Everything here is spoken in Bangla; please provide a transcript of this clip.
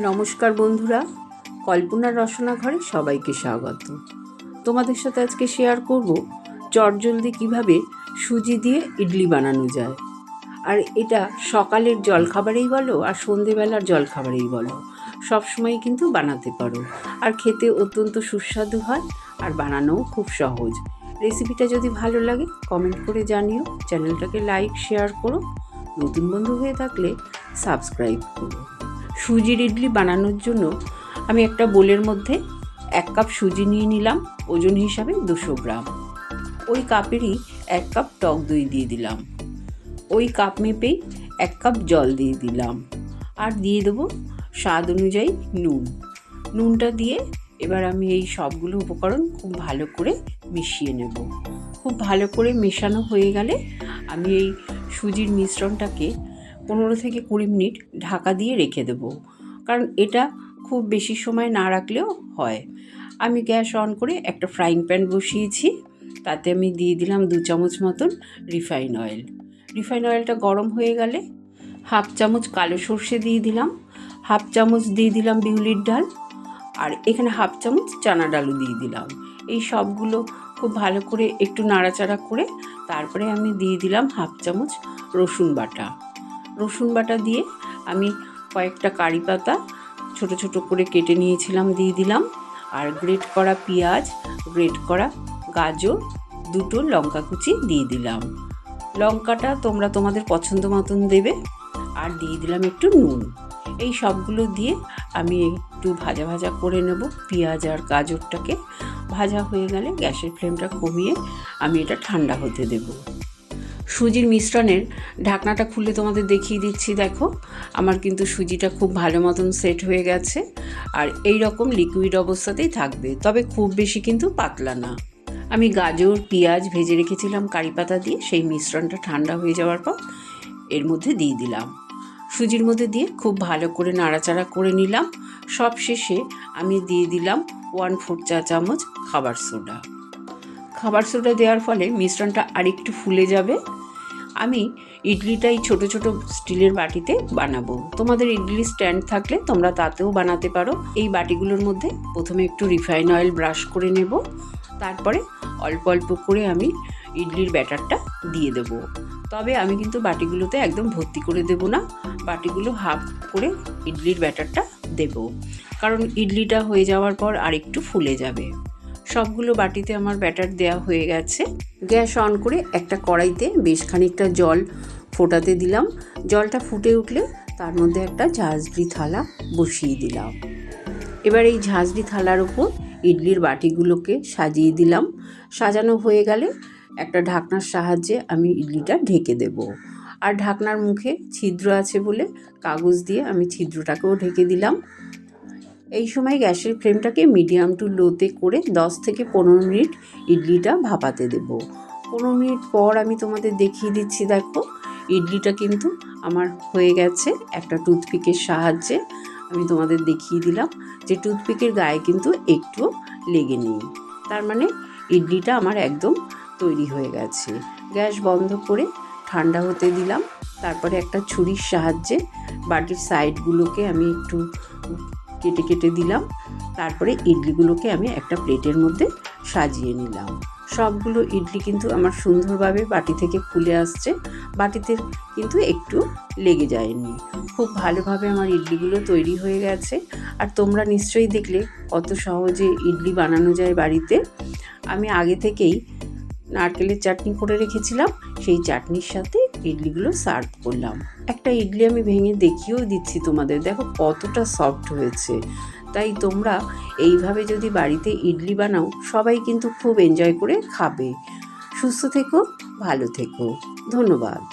নমস্কার বন্ধুরা, কল্পনার রসনা ঘরে সবাইকে স্বাগত। তোমাদের সাথে আজকে শেয়ার করব চটজলদি কিভাবে সুজি দিয়ে ইডলি বানানো যায়। আর এটা সকালের জলখাবারেই বলো আর সন্ধেবেলার জলখাবারেই বলো, সবসময় কিন্তু বানাতে পারো। আর খেতে অত্যন্ত সুস্বাদু হয় আর বানানোও খুব সহজ। রেসিপিটা যদি ভালো লাগে কমেন্ট করে জানিও, চ্যানেলটাকে লাইক শেয়ার করো, নতুন বন্ধু হয়ে থাকলে সাবস্ক্রাইব করো। সুজির ইডলি বানানোর জন্য আমি একটা বোলের মধ্যে 1 কাপ সুজি নিয়ে নিলাম, ওজন হিসাবে 200 গ্রাম। ওই কাপেরই 1 কাপ টক দই দিয়ে দিলাম। ওই কাপ মেপেই 1 কাপ জল দিয়ে দিলাম। আর দিয়ে দেবো স্বাদ অনুযায়ী নুনটা দিয়ে এবার আমি এই সবগুলো উপকরণ খুব ভালো করে মিশিয়ে নেব। খুব ভালো করে মেশানো হয়ে গেলে আমি এই সুজির মিশ্রণটাকে 15 থেকে 20 মিনিট ঢাকা দিয়ে রেখে দেবো, কারণ এটা খুব বেশি সময় না রাখলেও হয়। আমি গ্যাস অন করে একটা ফ্রাইং প্যান বসিয়েছি, তাতে আমি দিয়ে দিলাম 2 চামচ মতন রিফাইন অয়েল। রিফাইন অয়েলটা গরম হয়ে গেলে 1/2 চামচ কালো সর্ষে দিয়ে দিলাম, 1/2 চামচ দিয়ে দিলাম বিউলির ডাল, আর এখানে 1/2 চামচ চানা ডালও দিয়ে দিলাম। এই সবগুলো খুব ভালো করে একটু নাড়াচাড়া করে তারপরে আমি দিয়ে দিলাম 1/2 চামচ রসুন বাটা দিয়ে আমি কয়েকটা কারি পাতা ছোট ছোট করে কেটে নিয়েছিলাম দিয়ে দিলাম। আর গ্রেট করা পেঁয়াজ, গ্রেট করা গাজর, 2টো লঙ্কা কুচি দিয়ে দিলাম। লঙ্কাটা তোমরা তোমাদের পছন্দ মতন দেবে। আর দিয়ে দিলাম একটু নুন। এই সবগুলো দিয়ে আমি একটু ভাজা ভাজা করে নেব। পেঁয়াজ আর গাজরটাকে ভাজা হয়ে গেলে গ্যাসের ফ্লেমটা কমিয়ে আমি এটা ঠান্ডা হতে দেব। সুজির মিশ্রণের ঢাকনাটা খুলে তোমাদের দেখিয়ে দিচ্ছি। দেখো, আমার কিন্তু সুজিটা খুব ভালো মতন সেট হয়ে গেছে। আর এই রকম লিকুইড অবস্থাতেই থাকবে, তবে খুব বেশি কিন্তু পাতলা না। আমি গাজর পেঁয়াজ ভেজে রেখেছিলাম কারি পাতা দিয়ে, সেই মিশ্রণটা ঠান্ডা হয়ে যাওয়ার পর এর মধ্যে দিয়ে দিলাম। সুজির মধ্যে দিয়ে খুব ভালো করে নাড়াচাড়া করে নিলাম। সব শেষে আমি দিয়ে দিলাম 1/4 চা চামচ খাবার সোডা দেওয়ার ফলে মিশ্রণটা আরেকটু ফুলে যাবে। আমি ইডলিটাই ছোট ছোট স্টিলের বাটিতে বানাবো। তোমাদের ইডলি স্ট্যান্ড থাকলে তোমরা তাতেও বানাতে পারো। এই বাটিগুলোর মধ্যে প্রথমে একটু রিফাইন অয়েল ব্রাশ করে নেব, তারপরে অল্প অল্প করে আমি ইডলির ব্যাটারটা দিয়ে দেব। তবে আমি কিন্তু বাটিগুলোতে একদম ভর্তি করে দেব না, বাটিগুলো হাফ করে ইডলির ব্যাটারটা দেব, কারণ ইডলিটা হয়ে যাওয়ার পর আরেকটু ফুলে যাবে। সবগুলো বাটিতে আমার ব্যাটার দেওয়া হয়ে গেছে। গ্যাস অন করে একটা কড়াইতে বেশ খানিকটা জল ফোটাতে দিলাম। জলটা ফুটে উঠলে তার মধ্যে একটা ঝাঁঝরি থালা বসিয়ে দিলাম। এবার এই ঝাঁঝরি থালার উপর ইডলির বাটিগুলোকে সাজিয়ে দিলাম। সাজানো হয়ে গেলে একটা ঢাকনার সাহায্যে আমি ইডলিটা ঢেকে দেব। আর ঢাকনার মুখে ছিদ্র আছে বলে কাগজ দিয়ে আমি ছিদ্রটাকেও ঢেকে দিলাম। এই সময় গ্যাসের ফ্লেমটাকে মিডিয়াম টু লোতে করে 10 থেকে 15 মিনিট ইডলিটা ভাপাতে দেব। 15 মিনিট পর আমি তোমাদের দেখিয়ে দিচ্ছি। দেখো, ইডলিটা কিন্তু আমার হয়ে গেছে। একটা টুথপিকের সাহায্যে আমি তোমাদের দেখিয়ে দিলাম যে টুথপিকের গায়ে কিন্তু একটু লেগে নেই, তার মানে ইডলিটা আমার একদম তৈরি হয়ে গেছে। গ্যাস বন্ধ করে ঠান্ডা হতে দিলাম। তারপরে একটা ছুরির সাহায্যে বাটির সাইডগুলোকে আমি একটু কেটে কেটে দিলাম। তারপরে ইডলিগুলোকে আমি একটা প্লেটের মধ্যে সাজিয়ে নিলাম। সবগুলো ইডলি কিন্তু আমার সুন্দরভাবে বাটি থেকে খুলে আসছে, বাটিতে কিন্তু একটু লেগে যায়নি। খুব ভালোভাবে আমার ইডলিগুলো তৈরি হয়ে গেছে। আর তোমরা নিশ্চয়ই দেখলে কত সহজে ইডলি বানানো যায় বাড়িতে। আমি আগে থেকেই নারকেলের চাটনি করে রেখেছিলাম, সেই চাটনির সাথে ইডলিগুলো সার্ভ করলাম। একটা ইডলি আমি ভেঙে দেখিয়েও দিচ্ছি তোমাদের, দেখো কতটা সফট হয়েছে। তাই তোমরা এইভাবে যদি বাড়িতে ইডলি বানাও, সবাই কিন্তু খুব এনজয় করে খাবে। সুস্থ থেকো, ভালো থেকো, ধন্যবাদ।